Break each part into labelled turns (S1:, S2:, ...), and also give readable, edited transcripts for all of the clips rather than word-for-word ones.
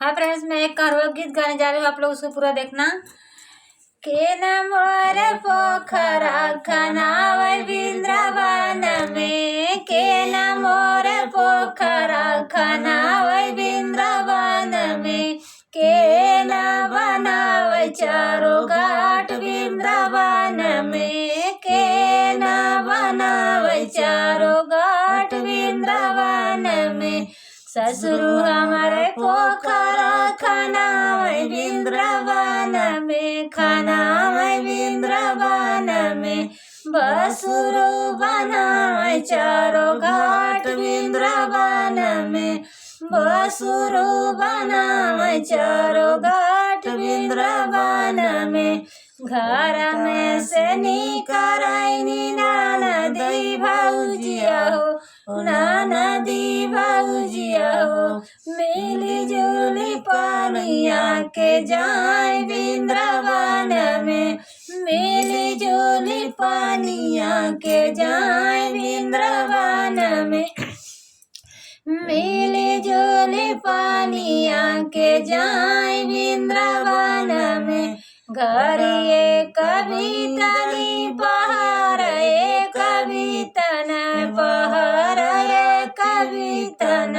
S1: हाँ फ्रेंड्स, मैं एक कारवा गीत गाने जा रही हूँ, आप लोग उसको पूरा देखना। के न मोर पोखरा खनावै वृंदावन में, के न मोर पोखरा खनावै वृंदावन में, के न बनावै चारो घाट वृंदावन में, के न बनावै चारो घाट वृंदावन में। ससुर हमारे पोखरा खनावै वृंदावन में, खनावै वृंदावन में, बसुर बनावै चारो घाट वृंदावन में, बसुर बनावै चारो घाट वृंदावन में। घर में से निकराइनी ननदी भौजिया हो, ननदी भौजिया हो, मिली जुली पानिया के जाए वृंदावन में, मिली जुली पानिया के जाए वृंदावन में, मिली जुली पानिया के जाए वृंदावन में। घरिए कवितनी पहाड़ कवितन पहाड़ कवितन,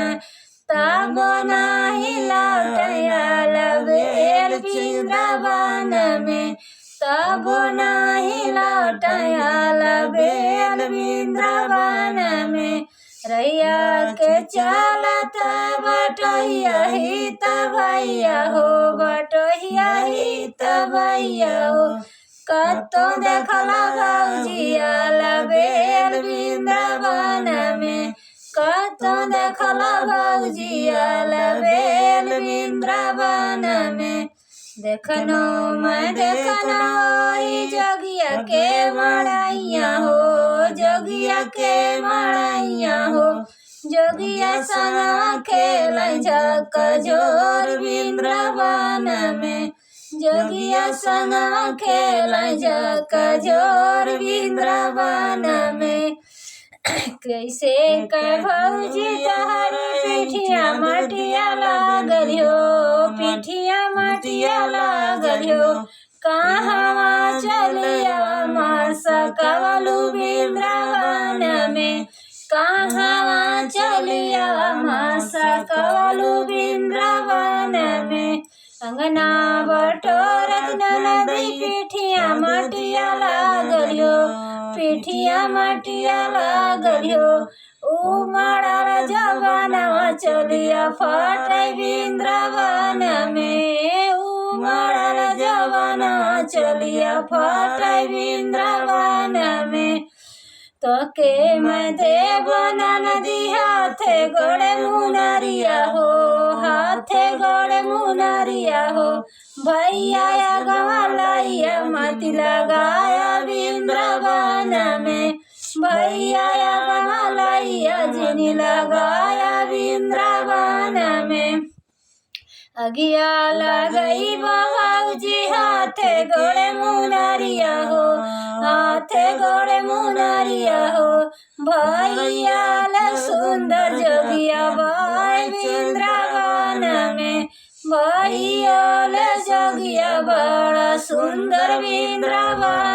S1: तब नाही लौटयल बेल वृंदावन में, तब नाही लौटयल बेल वृंदावन में। रैया के चलत बटोहिया ही तबैया हो, बटोहिया ही तबैया हो, कतो देखला भौजिया बेल वृंदावन में, कतो देखला भौजिया बेल वृंदावन में। देखनो मैं देखनो जोगिया के मड़ैया हो, जोगिया के मड़ैया हो, जोगिया संग खेल झक झोर वृंदावन में, जोगिया संग खेल झक झोर वृंदावन में। कैसे कह भौजी तहरी पिठिया मटिया लागल हो, पिठिया मटिया लागल हो, कहाँ चलिया मासा कवलू वृंदावन में, कहाँ चलिया मासा कवलू वृंदावन में। अंगना बटोरत ननदी पिठिया मटिया लागल हो, पिठिया मटिया लागल हो, उमड़ल जवानवा चलिया फटै वृंदावन में, उमड़ल जवानवा चलिया फटै वृंदावन में। तो के मैं देव ननदी हाथे गोड़े मुनरिया हो, हाथे गोड़े मुनरिया हो, भैया गवालैया मति लगाया वृंदावन में, भैया गवालैया जिनी लगाया वृंदावन में। अगिया लगई भौजी हाथे गोड़े मुनरिया हो, हाथे गोड़े मुनरिया हो, भैया सुंदर जोगिया बाई वृंदावन में, भैया जोगिया बड़ा सुंदर वृंदावन